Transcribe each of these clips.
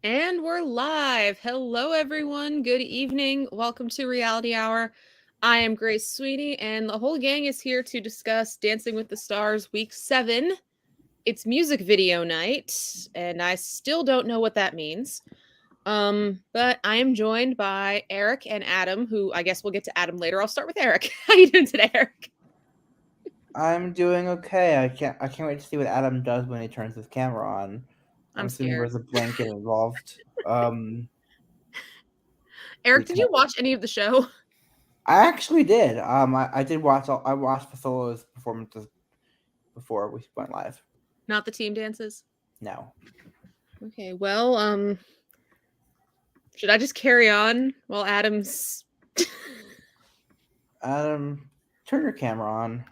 And we're live. Hello, everyone. Good evening. Welcome to Reality Hour. I am Grace Sweeney, and the whole gang is here to discuss Dancing with the Stars Week 7. It's music video night, and I still don't know what that means. But I am joined by Eric and Adam, who I guess we'll get to Adam later. I'll start with Eric. How you doing today, Eric? I'm doing okay. I can't wait to see what Adam does when he turns his camera on. I'm assuming scared. there's a blanket involved. Eric, did you watch any of the show? I actually did. I did watch. I watched the solos performances before we went live. Not the team dances? No. Okay, well, should I just carry on while Adam's... Adam, turn your camera on.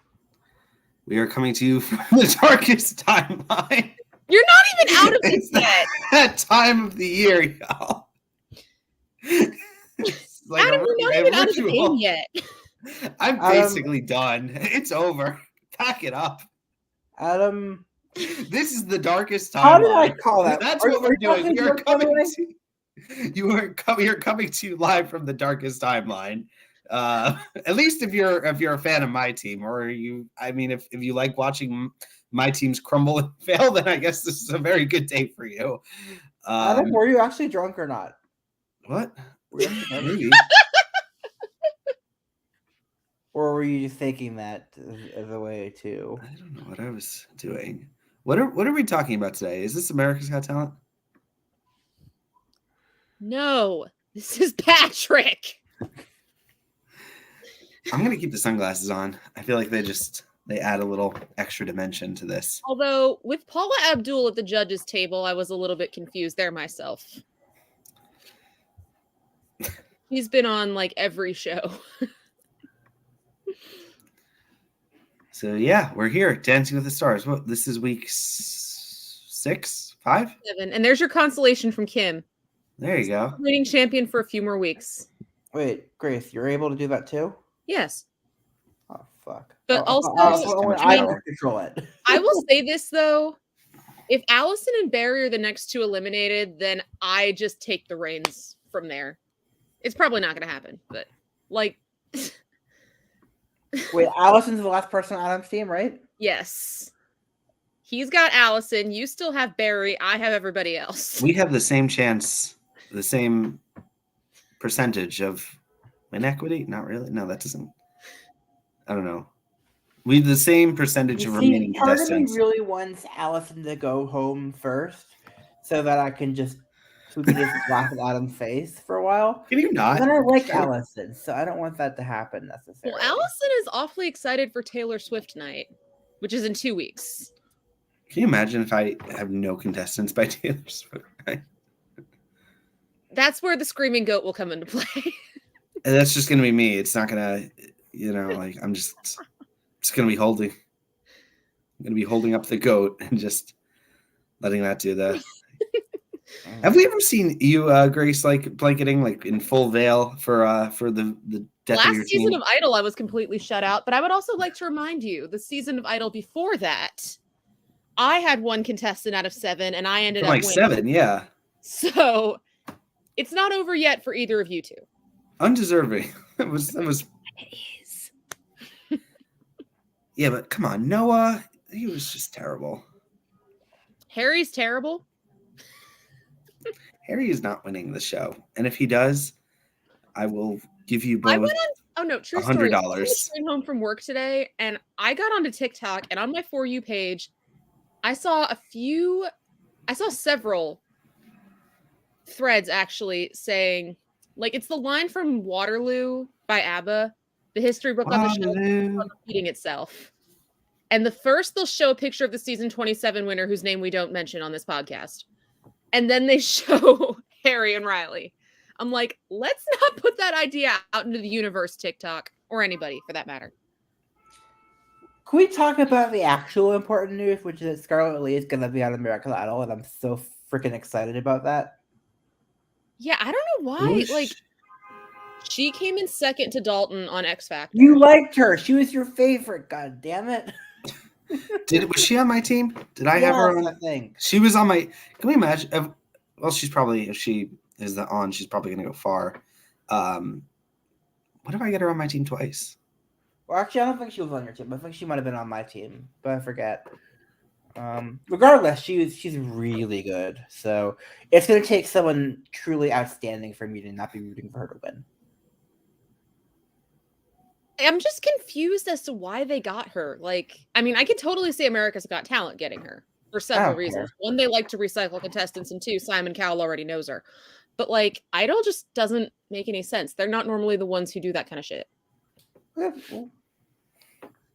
We are coming to you from the darkest timeline. You're not even out of this yet. That time of the year, y'all. Like Adam, you're not even out of the game yet. I'm basically done. It's over. Pack it up. Adam. This is the darkest timeline. How did I call that? That's what we're doing. You're coming to you live from the darkest timeline. At least if you're a fan of my team, or if you like watching my teams crumble and fail, then I guess this is a very good day for you. Adam, were you actually drunk or not? What? Maybe. Or were you thinking that as a way to? I don't know what I was doing. What are we talking about today? Is this America's Got Talent? No, this is Patrick. I'm going to keep the sunglasses on. I feel like they add a little extra dimension to this. Although, with Paula Abdul at the judges' table, I was a little bit confused there myself. He's been on, like, every show. So, yeah, we're here, Dancing with the Stars. This is week 6? 5? 7. And there's your consolation from Kim. There you go. Reigning champion for a few more weeks. Wait, Grace, you're able to do that too? Yes. Oh, fuck. But also, I don't control it. I will say this, though. If Allison and Barry are the next two eliminated, then I just take the reins from there. It's probably not going to happen, but, like... Wait, Allison's the last person on Adam's team, right? Yes. He's got Allison. You still have Barry. I have everybody else. We have the same chance, the same percentage of inequity. Not really. No, that doesn't. I don't know. We have the same percentage of remaining contestants. Part of me really wants Allison to go home first, so that I can just laugh at Adam's face for a while. Can you not? Then I like Allison, so I don't want that to happen necessarily. Well, Allison is awfully excited for Taylor Swift night, which is in 2 weeks. Can you imagine if I have no contestants by Taylor Swift? Right? That's where the screaming goat will come into play. And that's just going to be me. It's not going to, I'm just going to be holding. I'm going to be holding up the goat and just letting that do the. Have we ever seen you, Grace, like blanketing, like in full veil for the death of your Last season team? of Idol, I was completely shut out, but I would also like to remind you, the season of Idol before that, I had one contestant out of 7, and I ended up like winning. 7, yeah. So it's not over yet for either of you two. Undeserving. That was. It is. Yeah, but come on, Noah. He was just terrible. Harry's terrible. Harry is not winning the show, and if he does, I will give you both. True story. $100. I came home from work today, and I got onto TikTok, and on my For You page, I saw several threads actually saying, like, it's the line from Waterloo by ABBA, the history book on the show, repeating itself. And the first, they'll show a picture of the season 27 winner, whose name we don't mention on this podcast. And then they show Harry and Riley. I'm like, let's not put that idea out into the universe, TikTok, or anybody for that matter. Can we talk about the actual important news, which is that Scarlett Lee is going to be on American Idol, and I'm so freaking excited about that. Yeah, I don't know why. Like, she came in second to Dalton on X Factor. You liked her. She was your favorite. God damn it. Was she on my team? Did I have her on that thing? She was on my. Can we imagine? Well, she's probably, if she is on, she's probably going to go far. What if I get her on my team twice? Well, actually, I don't think she was on your team. I think she might have been on my team, but I forget. Regardless, she's really good. So it's going to take someone truly outstanding for me to not be rooting for her to win. I'm just confused as to why they got her. Like, I mean, I could totally see America's Got Talent getting her for several reasons. One, they like to recycle contestants, and two, Simon Cowell already knows her. But like, Idol just doesn't make any sense. They're not normally the ones who do that kind of shit. Yeah,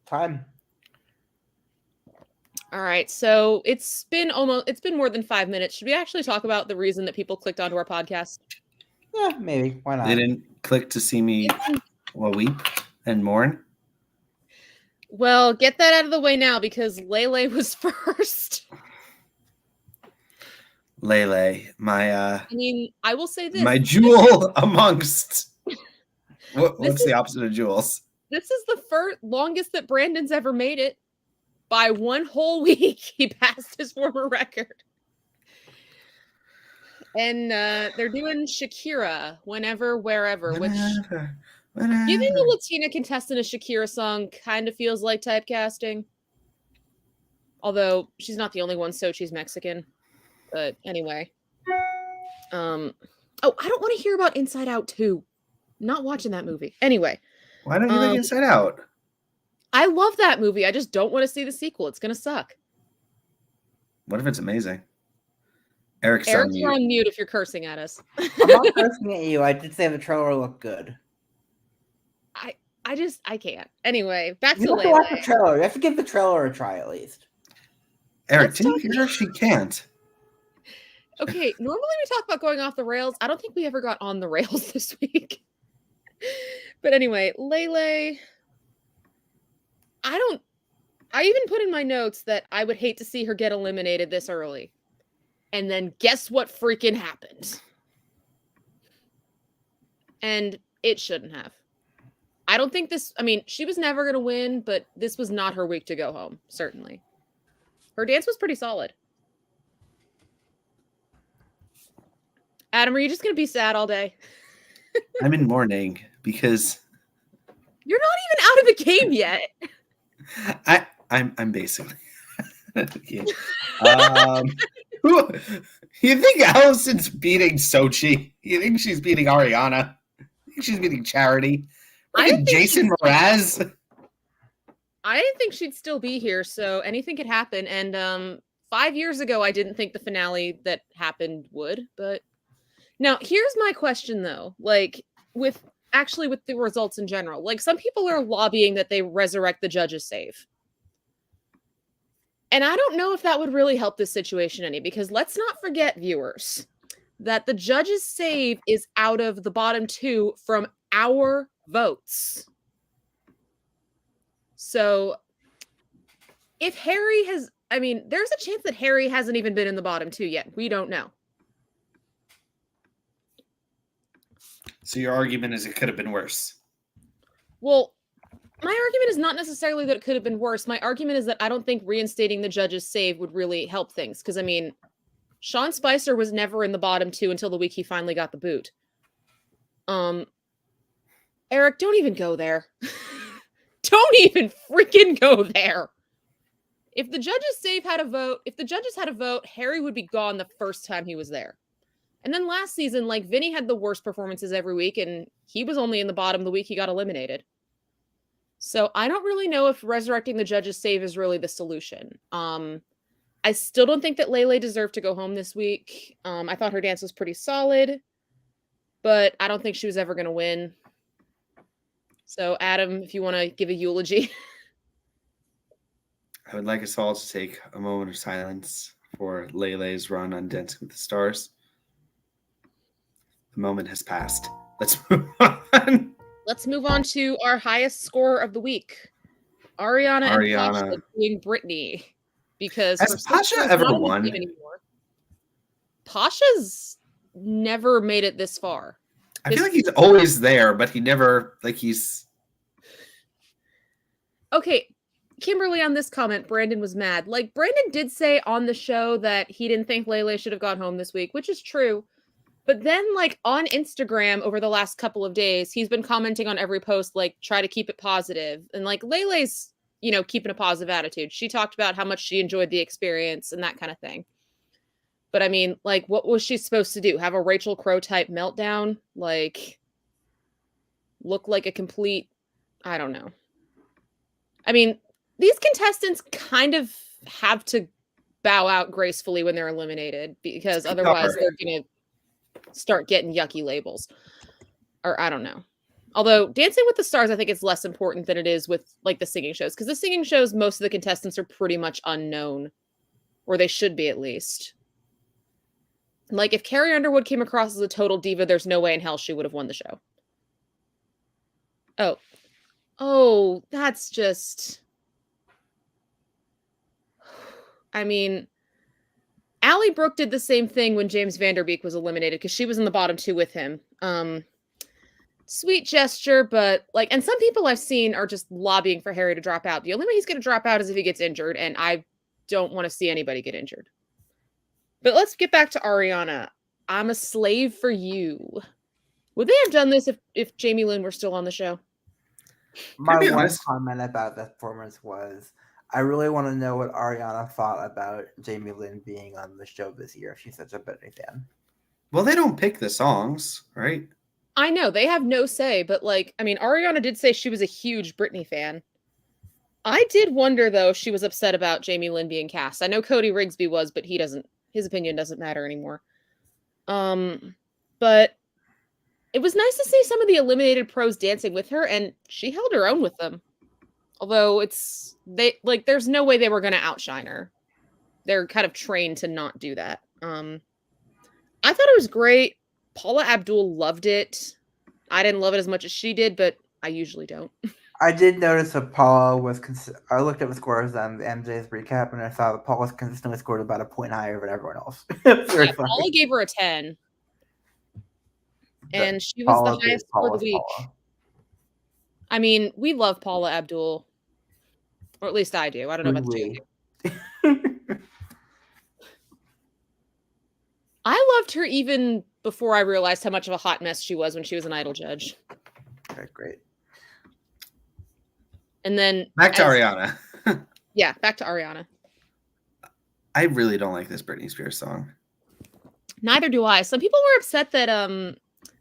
time. All right, so it's been more than 5 minutes. Should we actually talk about the reason that people clicked onto our podcast? Yeah, maybe. Why not? They didn't click to see me weep and mourn. Well, get that out of the way now because Lele was first. Lele, I mean, I will say this. My jewel amongst... What's the opposite of jewels? This is the longest that Brandon's ever made it. By one whole week, he passed his former record. And they're doing Shakira, Whenever, Wherever, which giving a Latina contestant a Shakira song kind of feels like typecasting. Although she's not the only one, so she's Mexican. But anyway. I don't want to hear about Inside Out 2. Not watching that movie. Anyway. Why don't you like Inside Out? I love that movie. I just don't want to see the sequel. It's going to suck. What if it's amazing? Eric's on mute if you're cursing at us. I'm not cursing at you. I did say the trailer looked good. I can't. Anyway, back to Lele. You have to watch the trailer. You have to give the trailer a try at least. Eric, didn't you hear her? She can't. Okay, normally we talk about going off the rails. I don't think we ever got on the rails this week. But anyway, Lele... I even put in my notes that I would hate to see her get eliminated this early. And then guess what freaking happened? And it shouldn't have. I don't think she was never going to win, but this was not her week to go home, certainly. Her dance was pretty solid. Adam, are you just going to be sad all day? I'm in mourning because... You're not even out of the game yet. I'm basically who you think Allison's beating Sochi? You think she's beating Ariana? You think she's beating Charity? I think Jason Mraz. I didn't think she'd still be here, so anything could happen. And 5 years ago, I didn't think the finale that happened would. But now here's my question, though. Like with the results in general, like some people are lobbying that they resurrect the judges' save. And I don't know if that would really help this situation any, because let's not forget, viewers, that the judges' save is out of the bottom two from our votes. So if Harry there's a chance that Harry hasn't even been in the bottom two yet. We don't know. So your argument is it could have been worse. Well, my argument is not necessarily that it could have been worse. My argument is that I don't think reinstating the judges' save would really help things. Because, Sean Spicer was never in the bottom two until the week he finally got the boot. Eric, don't even go there. Don't even freaking go there. If the judges had a vote, Harry would be gone the first time he was there. And then last season, Vinny had the worst performances every week, and he was only in the bottom the week he got eliminated. So I don't really know if resurrecting the judges' save is really the solution. I still don't think that Lele deserved to go home this week. I thought her dance was pretty solid, but I don't think she was ever going to win. So Adam, if you want to give a eulogy. I would like us all to take a moment of silence for Lele's run on Dancing with the Stars. The moment has passed. Let's move on. Let's move on to our highest scorer of the week. Ariana. And Pasha being Brittany. Because has Pasha ever won? Pasha's never made it this far. I feel like he's always there, but he never, he's... Okay, Kimberly, on this comment, Brandon was mad. Like, Brandon did say on the show that he didn't think Lele should have gone home this week, which is true. But then, like, on Instagram over the last couple of days, he's been commenting on every post, like, try to keep it positive. And, like, Lele's, you know, keeping a positive attitude. She talked about how much she enjoyed the experience and that kind of thing. But, I mean, like, what was she supposed to do? Have a Rachel Crow type meltdown? Like, look like a complete, I don't know. I mean, these contestants kind of have to bow out gracefully when they're eliminated because otherwise they're going to start getting yucky labels. Or I don't know. Although Dancing with the Stars, I think it's less important than it is with like the singing shows because the singing shows, most of the contestants are pretty much unknown, or they should be at least. Like if Carrie Underwood came across as a total diva, there's no way in hell she would have won the show. Oh, that's just... I mean, Allie Brooke did the same thing when James Vanderbeek was eliminated because she was in the bottom 2 with him. Sweet gesture, but like, and some people I've seen are just lobbying for Harry to drop out. The only way he's going to drop out is if he gets injured, and I don't want to see anybody get injured. But let's get back to Ariana. I'm a slave for you. Would they have done this if Jamie Lynn were still on the show? My one comment about that performance was, I really want to know what Ariana thought about Jamie Lynn being on the show this year if she's such a Britney fan. Well, they don't pick the songs, right? I know, they have no say, but like, I mean, Ariana did say she was a huge Britney fan. I did wonder, though, if she was upset about Jamie Lynn being cast. I know Cody Rigsby was, but his opinion doesn't matter anymore. But it was nice to see some of the eliminated pros dancing with her, and she held her own with them. Although there's no way they were going to outshine her. They're kind of trained to not do that. I thought it was great. Paula Abdul loved it. I didn't love it as much as she did, but I usually don't. I did notice that Paula was. I looked at the scores on MJ's recap, and I saw that Paula consistently scored about a point higher than everyone else. Paula gave her a 10. And she was the highest score of the week. Paula. I mean, we love Paula Abdul. Or at least I do. I don't know about the two of you. I loved her even before I realized how much of a hot mess she was when she was an Idol judge. Okay, great. And then... Back to Ariana. Yeah, back to Ariana. I really don't like this Britney Spears song. Neither do I. Some people were upset that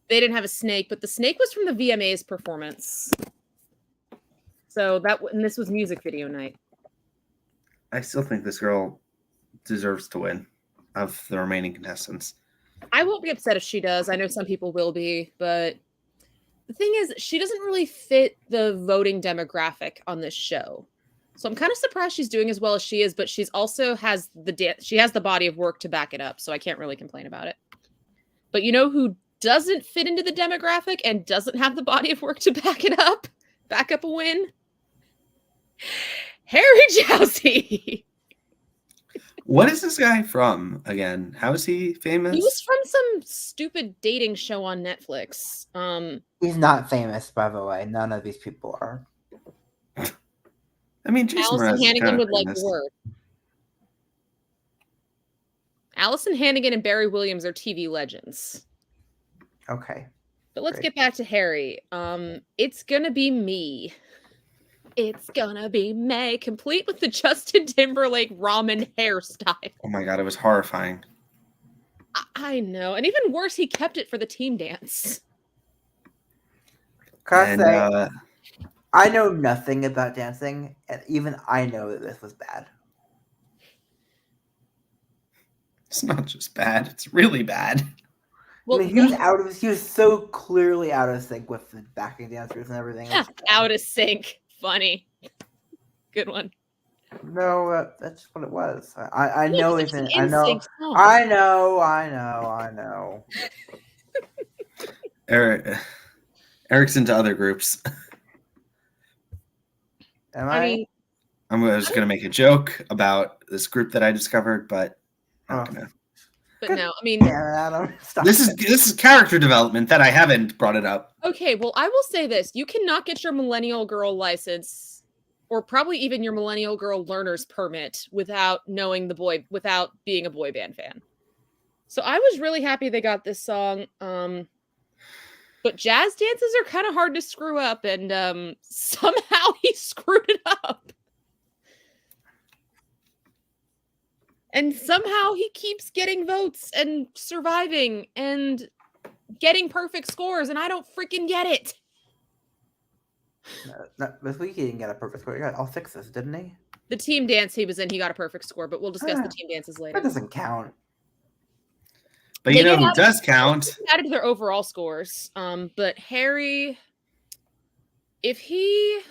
they didn't have a snake, but the snake was from the VMA's performance. So and this was music video night. I still think this girl deserves to win of the remaining contestants. I won't be upset if she does. I know some people will be, but the thing is, she doesn't really fit the voting demographic on this show. So I'm kind of surprised she's doing as well as she is, but she's also has the body of work to back it up, so I can't really complain about it. But you know who doesn't fit into the demographic and doesn't have the body of work to back up a win? Harry Jowsey. What is this guy from again? How is he famous? He was from some stupid dating show on Netflix. He's not famous, by the way. None of these people are. I mean, Jason Allison Hannigan would like the word. Allison Hannigan and Barry Williams are TV legends. Okay. But let's get back to Harry. It's gonna be me. It's gonna be May, complete with the Justin Timberlake ramen hairstyle. Oh my god, it was horrifying. I know. And even worse, he kept it for the team dance. I know nothing about dancing, and even I know that this was bad. It's not just bad, it's really bad. Well, I mean, he was so clearly out of sync with the backing dancers and everything. Out of sync. Funny. Good one. No, that's what it was. I know it's I know. Eric's into other groups. Am I? I was going to make a joke about this group that I discovered, but I'm not going to. But no, I mean, Adam, this is character development that I haven't brought it up. Okay, well, I will say this: you cannot get your millennial girl license or probably even your millennial girl learner's permit without without being a boy band fan. So I was really happy they got this song. But jazz dances are kind of hard to screw up, and somehow he screwed it up. And somehow he keeps getting votes and surviving and getting perfect scores, and I don't freaking get it. No, this week he didn't get a perfect score. He got all sixes, didn't he? The team dance he was in, he got a perfect score, but we'll discuss the team dances later. That doesn't count. But you know who does count? Added to their overall scores. But Harry, if he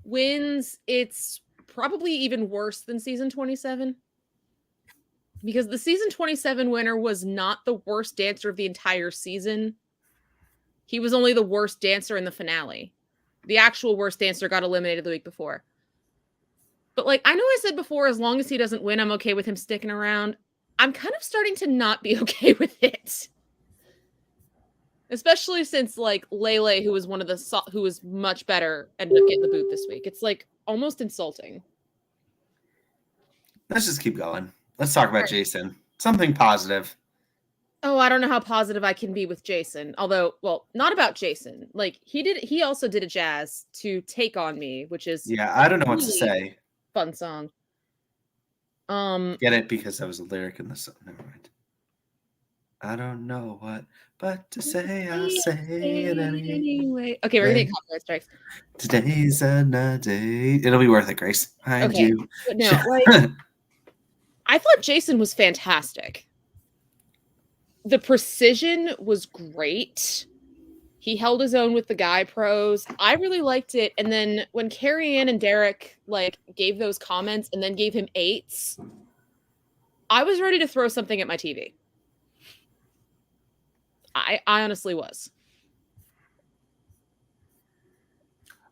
wins, it's probably even worse than season 27. Because the season 27 winner was not the worst dancer of the entire season. He was only the worst dancer in the finale. The actual worst dancer got eliminated the week before. But like, I know I said before, as long as he doesn't win, I'm okay with him sticking around. I'm kind of starting to not be okay with it. Especially since like Lele, who was who was much better, ended up getting the boot this week. It's like almost insulting. Let's just keep going. Let's talk about Jason. Something positive. Oh, I don't know how positive I can be with Jason. Although, well, not about Jason. Like he also did a jazz to Take On Me, which is I don't know what to say. Fun song. Get it because that was a lyric in the song. Never mind. I don't know what but to say. I'll say it anyway. Okay, we're gonna get copyright strikes. Today's a day. It'll be worth it, Grace. Behind you. But no, like I thought Jason was fantastic. The precision was great. He held his own with the guy pros. I really liked it. And then when Carrie Ann and Derek like gave those comments and then gave him 8s, I was ready to throw something at my TV. I honestly was.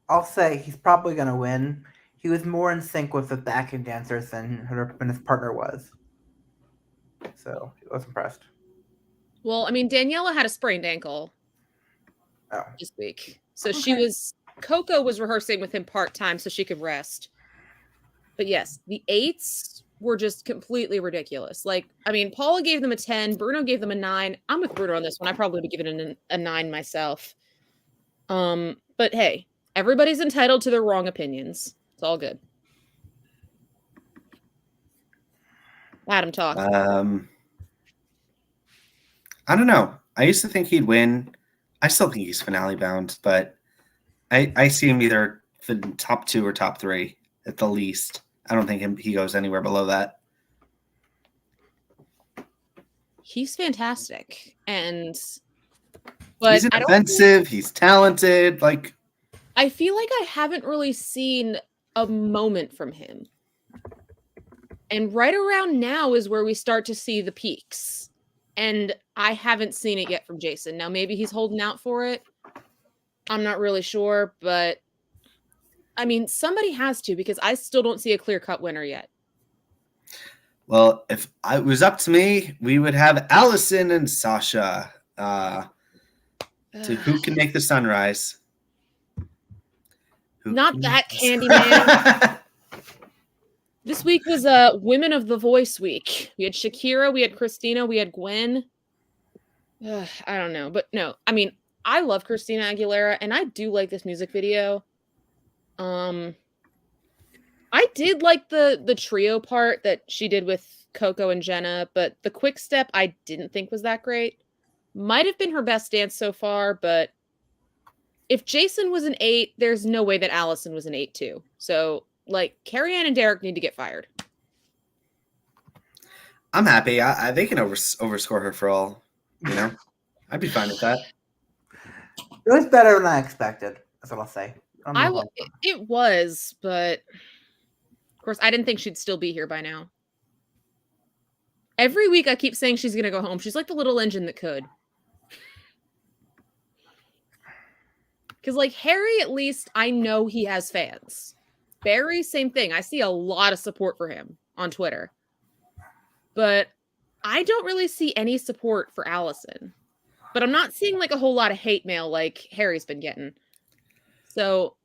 I'll say he's probably going to win. He was more in sync with the backing dancers than his partner was. So I was impressed. Well, I mean, Daniela had a sprained ankle this week. So Coco was rehearsing with him part-time so she could rest. But yes, the 8s were just completely ridiculous. Like, I mean, Paula gave them a 10. Bruno gave them a 9. I'm with Bruno on this one. I probably would give it a 9 myself. But hey, everybody's entitled to their wrong opinions. It's all good. Adam, talk. I don't know. I used to think he'd win. I still think he's finale bound, but I see him either the top 2 or top 3 at the least. I don't think he goes anywhere below that. He's fantastic, but he's offensive. He's talented. Like, I feel like I haven't really seen a moment from him, and right around now is where we start to see the peaks. And I haven't seen it yet from Jason. Now, maybe he's holding out for it. I'm not really sure, but I mean, somebody has to, because I still don't see a clear-cut winner yet. Well, if it was up to me, we would have Allison and Sasha to who can make the sunrise. Not that Candyman. This week was Women of the Voice week. We had Shakira, we had Christina, we had Gwen. I don't know, but no. I mean, I love Christina Aguilera, and I do like this music video. I did like the trio part that she did with Coco and Jenna, but the quick step I didn't think was that great. Might have been her best dance so far, but if Jason was an 8, there's no way that Allison was an 8 too. So, like, Carrie Ann and Derek need to get fired. I'm happy. They can overscore her for all, you know. I'd be fine with that. It was better than I expected. That's what I'll say. It was, but of course, I didn't think she'd still be here by now. Every week I keep saying she's going to go home. She's like the little engine that could. Because, like, Harry, at least, I know he has fans. Barry, same thing. I see a lot of support for him on Twitter. But I don't really see any support for Allison. But I'm not seeing, like, a whole lot of hate mail like Harry's been getting. So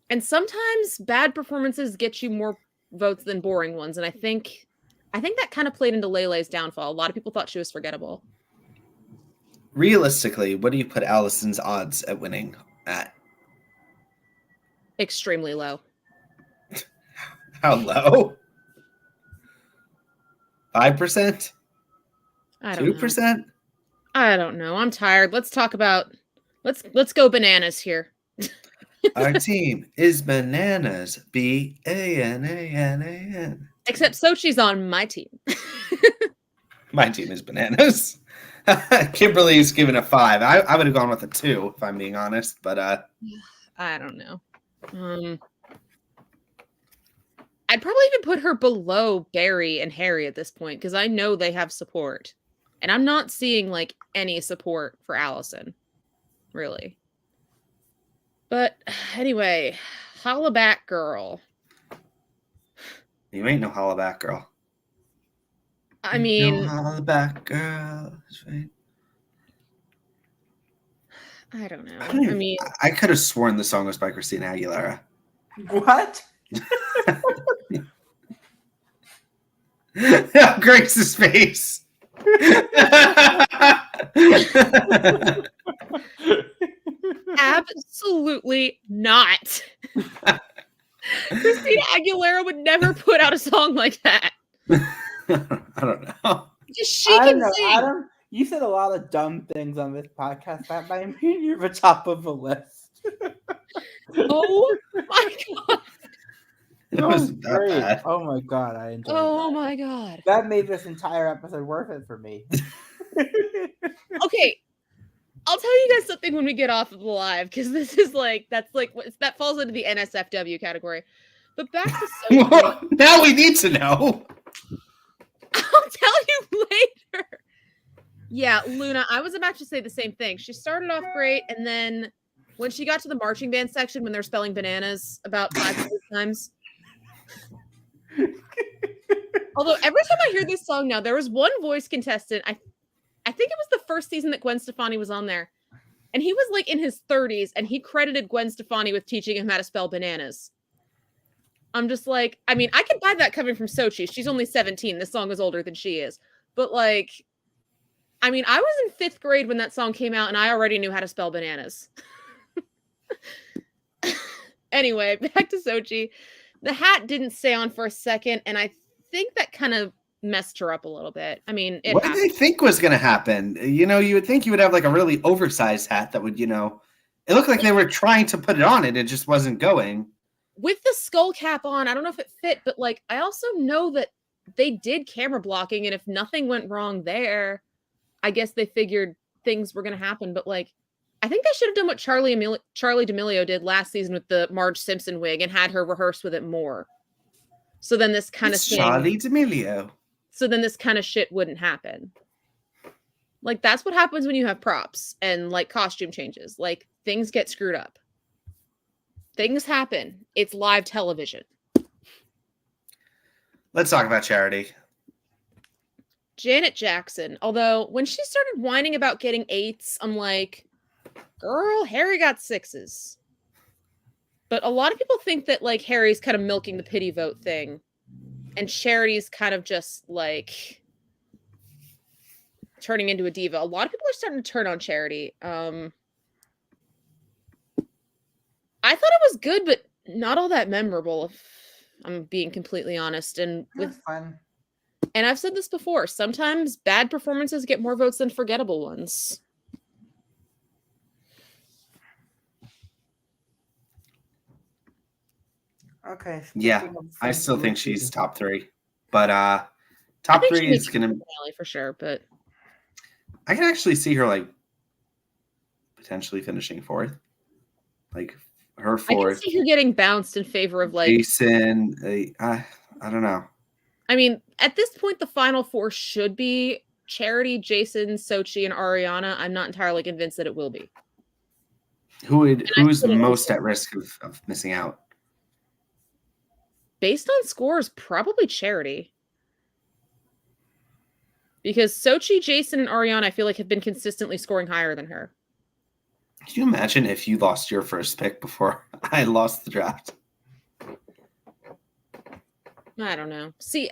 And sometimes bad performances get you more votes than boring ones. And I think that kind of played into Lele's downfall. A lot of people thought she was forgettable. Realistically, what do you put Allison's odds at winning at? Extremely low. How low? 5%? I don't know. 2%? I don't know. I'm tired. Let's talk about let's go bananas here. Our team is bananas. BANANAN. Except Sochi's on my team. My team is bananas. Kimberly's given a 5. I would have gone with a 2 if I'm being honest, but I don't know. I'd probably even put her below Barry and Harry at this point because I know they have support. And I'm not seeing like any support for Allison, really. But anyway, holla back, girl. you ain't no holla back girl. I mean, no holla back girl. I don't know. I could have sworn the song was by Christina Aguilera. What? Grace's face. Absolutely not. Christina Aguilera would never put out a song like that. I don't know. Just she can sing. Adam, you said a lot of dumb things on this podcast. That might mean you're the top of the list. Oh my god. It wasn't that great. bad. Oh my god, I enjoyed Oh that. my god. That made this entire episode worth it for me. Okay. I'll tell you guys something when we get off of the live, because this is like, that falls into the NSFW category. But back to Sophie. Now we need to know. I'll tell you later. Yeah, Luna, I was about to say the same thing. She started off great, and then when she got to the marching band section when they're spelling bananas about 5 times. Although every time I hear this song now, there was one voice contestant. I think it was the first season that Gwen Stefani was on there. And he was like in his 30s, and he credited Gwen Stefani with teaching him how to spell bananas. I'm just like, I mean, I can buy that coming from Sochi. She's only 17. This song is older than she is. But like, I mean, I was in 5th grade when that song came out, and I already knew how to spell bananas. Anyway, back to Sochi. The hat didn't stay on for a second, and I think that kind of messed her up a little bit. I mean, what did they think was going to happen? You know, you would think you would have like a really oversized hat that would, it looked like they were trying to put it on and it just wasn't going. With the skull cap on, I don't know if it fit, but like, I also know that they did camera blocking, and if nothing went wrong there, I guess they figured things were going to happen. But like, I think they should have done what Charlie D'Amelio did last season with the Marge Simpson wig and had her rehearse with it more. So then this kind of thing. Charlie D'Amelio. So then this kind of shit wouldn't happen. Like, that's what happens when you have props and like costume changes. Like, things get screwed up. Things happen. It's live television. Let's talk about Charity. Janet Jackson. Although when she started whining about getting 8s, I'm like, girl, Harry got 6s. But a lot of people think that like Harry's kind of milking the pity vote thing. And Charity's kind of just like turning into a diva. A lot of people are starting to turn on Charity. I thought it was good, but not all that memorable, if I'm being completely honest. And That's fun. And I've said this before, sometimes bad performances get more votes than forgettable ones. Okay. Yeah, I still think she's top 3. But top 3 is going to for sure, but I can actually see her like potentially finishing 4th. Like her 4th. I can see her getting bounced in favor of like Jason. I don't know. I mean, at this point, the final 4 should be Charity, Jason, Sochi, and Ariana. I'm not entirely convinced that it will be. Who's most at risk of missing out? Based on scores, probably Charity. Because Sochi, Jason, and Ariana, I feel like have been consistently scoring higher than her. Can you imagine if you lost your first pick before I lost the draft? I don't know. See,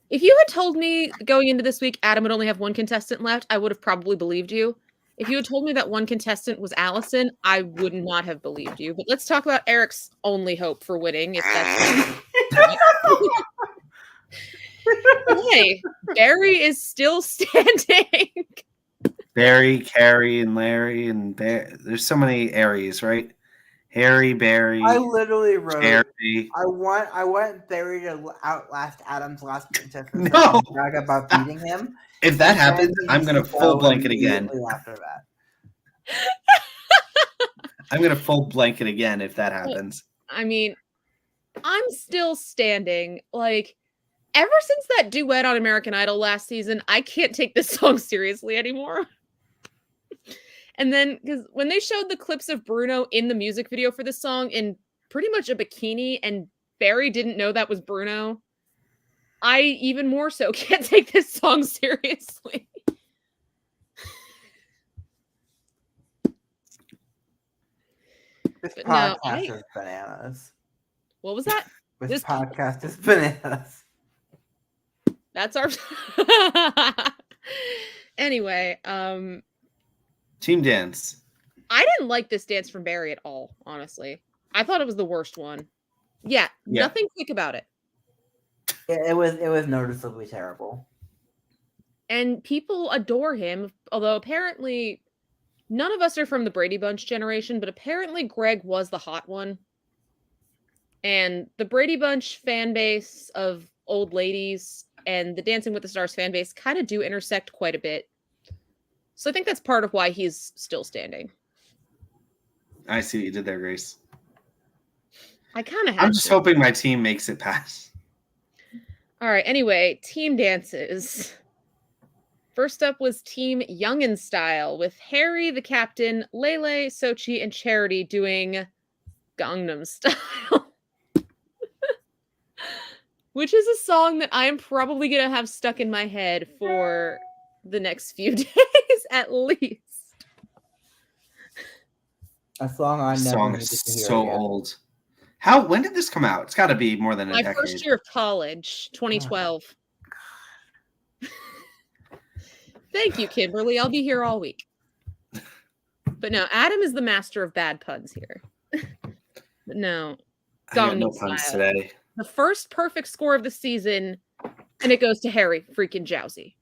if you had told me going into this week Adam would only have one contestant left, I would have probably believed you. If you had told me that one contestant was Allison, I would not have believed you. But let's talk about Eric's only hope for winning, if that's hey, Barry is still standing. Barry, Carrie, and Larry, and there's so many Aries, right? Harry, Barry. I literally wrote. Harry. I want Barry to outlast Adam's last contestant. No, brag about beating him. If that happens, I'm gonna full blanket again. After that, I'm gonna full blanket again if that happens. I mean, I'm still standing. Like, ever since that duet on American Idol last season, I can't take this song seriously anymore. And then, because when they showed the clips of Bruno in the music video for this song in pretty much a bikini, and Barry didn't know that was Bruno, I even more so can't take this song seriously. This But podcast is bananas. What was that? This podcast is bananas. That's our anyway, Team dance. I didn't like this dance from Barry at all, honestly. I thought it was the worst one. Yeah. Nothing quick about it. It was noticeably terrible. And people adore him, although apparently none of us are from the Brady Bunch generation, but apparently Greg was the hot one. And the Brady Bunch fan base of old ladies and the Dancing with the Stars fan base kind of do intersect quite a bit. So I think that's part of why he's still standing. I see what you did there, Grace. I kind of I'm just hoping my team makes it past. All right. Anyway, team dances. First up was Team Youngin Style with Harry, the captain, Lele, Sochi, and Charity doing Gangnam Style. Which is a song that I'm probably going to have stuck in my head for the next few days at least. A song I never song needed is to hear so again. old. When did this come out? It's got to be more than a decade. My first year of college, 2012. Thank you, Kimberly. I'll be here all week. But no, Adam is the master of bad puns here. But no, I got no puns today. The first perfect score of the season, and it goes to Harry freaking Jowsey,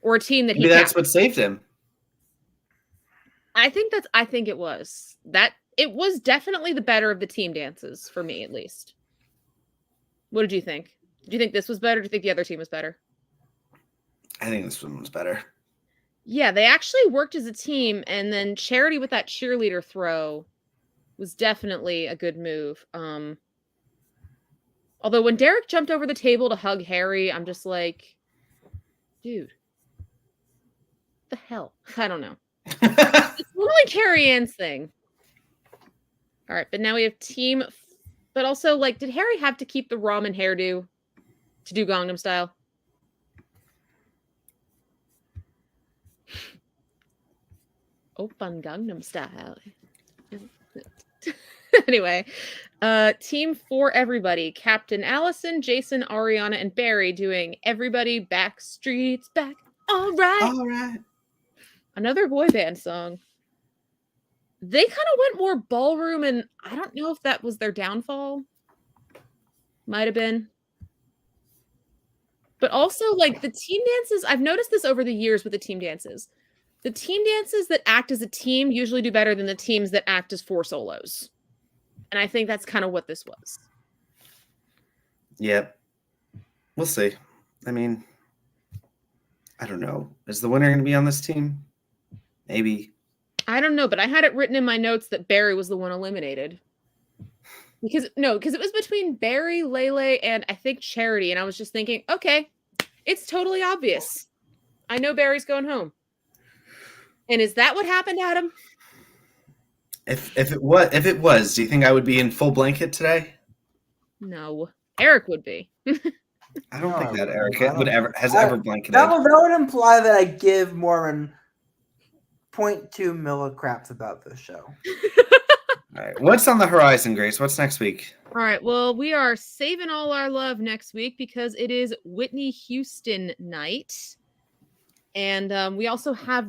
or a team that Maybe that's what saved him. I think it was that. It was definitely the better of the team dances for me, at least. What did you think? Did you think this was better? Do you think the other team was better? I think this one was better. Yeah, they actually worked as a team, and then Charity with that cheerleader throw was definitely a good move. Although when Derek jumped over the table to hug Harry, I'm just like, dude, what the hell? I don't know. It's totally Carrie Ann's thing. All right, but now we have team, but also, like, did Harry have to keep the ramen hairdo to do Gangnam Style? Open Gangnam Style. Anyway, team for everybody. Captain Allison, Jason, Ariana, and Barry doing Everybody Backstreet's Back. All right. All right. Another boy band song. They kind of went more ballroom, and I don't know if that was their downfall. Might have been. But also, like, the team dances, I've noticed this over the years with the team dances. The team dances that act as a team usually do better than the teams that act as four solos. And I think that's kind of what this was. Yep. We'll see. I mean, I don't know. Is the winner going to be on this team? Maybe. I don't know, but I had it written in my notes that Barry was the one eliminated. Because it was between Barry, Lele, and I think Charity. And I was just thinking, okay, it's totally obvious. I know Barry's going home. And is that what happened, Adam? If it was, do you think I would be in full blanket today? No. Eric would be. I don't think that Eric has ever blanketed. That would imply that I give Mormon 0.2 millicraps about this show. All right. What's on the horizon, Grace? What's next week? All right. Well, we are saving all our love next week because it is Whitney Houston night. And we also have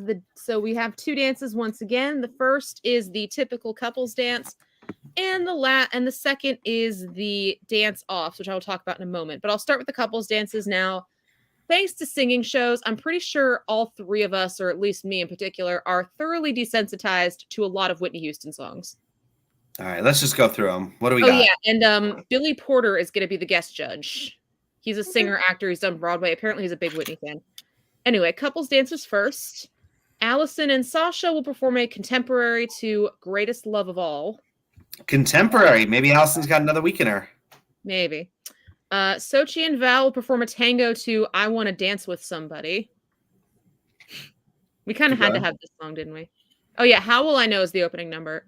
we have two dances once again. The first is the typical couples dance, and the second is the dance offs, which I will talk about in a moment. But I'll start with the couples dances now. Thanks to singing shows, I'm pretty sure all three of us, or at least me in particular, are thoroughly desensitized to a lot of Whitney Houston songs. All right, let's just go through them. What do we got? Oh, yeah, and Billy Porter is going to be the guest judge. He's a singer, actor. He's done Broadway. Apparently, he's a big Whitney fan. Anyway, couples dances first. Allison and Sasha will perform a contemporary to Greatest Love of All. Contemporary. Maybe Allison's got another week in her. Maybe. Sochi and Val will perform a tango to I Want to Dance with Somebody. We kind of had to have this song, didn't we? Oh, yeah. How Will I Know is the opening number.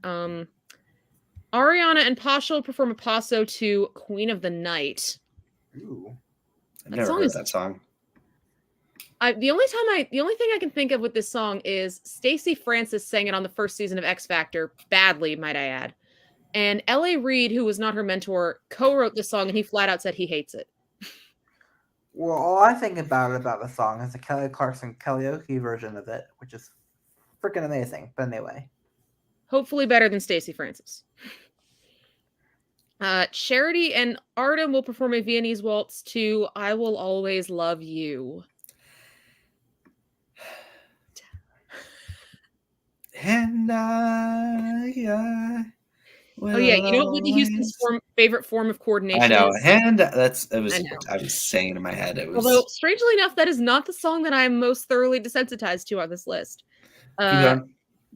Ariana and Pasha will perform a paso to Queen of the Night. Ooh. I've never heard that song. The only thing I can think of with this song is Stacey Francis sang it on the first season of X Factor, badly, might I add. And L.A. Reid, who was not her mentor, co-wrote this song, and he flat out said he hates it. Well, all I think about the song is the Kelly Clarkson karaoke version of it, which is freaking amazing. But anyway. Hopefully better than Stacey Francis. Charity and Artem will perform a Viennese waltz to I Will Always Love You. And I oh yeah, you know what Whitney Houston's favorite form of coordination I know. is? And I was saying in my head it was. Although strangely enough, that is not the song that I'm most thoroughly desensitized to on this list.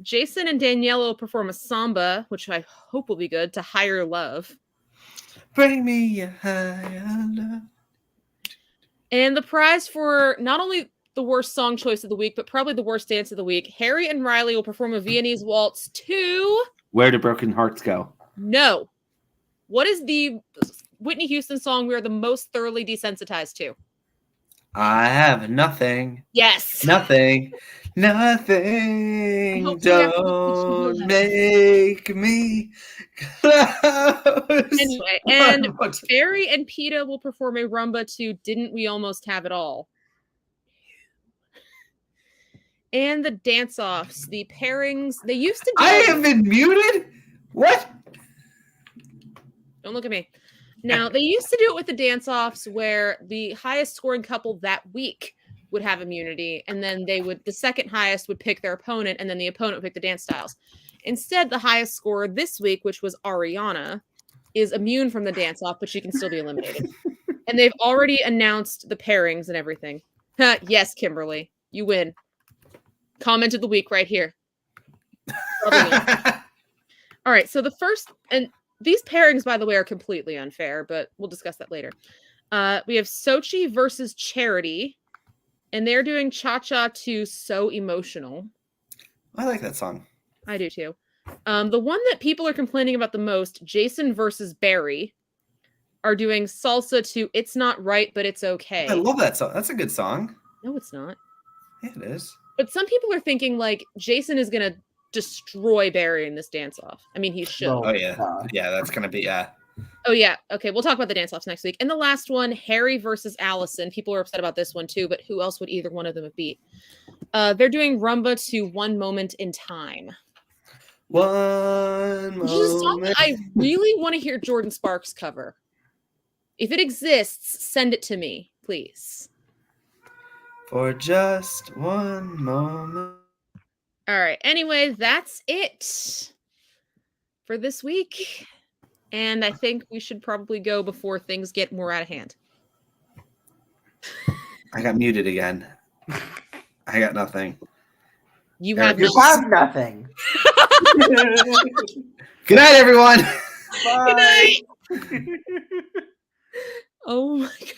Jason and Daniela will perform a samba, which I hope will be good, to Higher Love. Bring me a higher love. And the prize for not only the worst song choice of the week, but probably the worst dance of the week, Harry and Riley will perform a Viennese waltz to... Where Do Broken Hearts Go? No. What is the Whitney Houston song we are the most thoroughly desensitized to? I have nothing. Yes. Nothing. Nothing. Don't make me close. Anyway, and Barry and Peta will perform a rumba to Didn't We Almost Have It All? And the dance-offs, the pairings, they used to do... I have been muted? What? Don't look at me. Now, they used to do it with the dance-offs where the highest scoring couple that week would have immunity, and then the second highest would pick their opponent, and then the opponent would pick the dance styles. Instead, the highest scorer this week, which was Ariana, is immune from the dance-off, but she can still be eliminated. And they've already announced the pairings and everything. Yes, Kimberly, you win. Comment of the week right here. All right, so the first, and these pairings, by the way, are completely unfair, but we'll discuss that later. We have Sochi versus Charity, and they're doing Cha-Cha to So Emotional. I like that song. I do too. The one that people are complaining about the most, Jason versus Barry, are doing Salsa to It's Not Right, But It's Okay. I love that song. That's a good song. No, it's not. Yeah, it is. But some people are thinking like Jason is going to destroy Barry in this dance-off. I mean, he should. Oh, yeah. Yeah, that's going to be, yeah. Oh, yeah. Okay, we'll talk about the dance-offs next week. And the last one, Harry versus Allison. People are upset about this one, too, but who else would either one of them have beat? They're doing rumba to One Moment in Time. One moment. Which is a song that I really want to hear Jordan Sparks cover. If it exists, send it to me, please. For just one moment. All right. Anyway, that's it for this week. And I think we should probably go before things get more out of hand. I got muted again. I got nothing. You have nothing. Good night, everyone. Bye. Good night. Oh my God.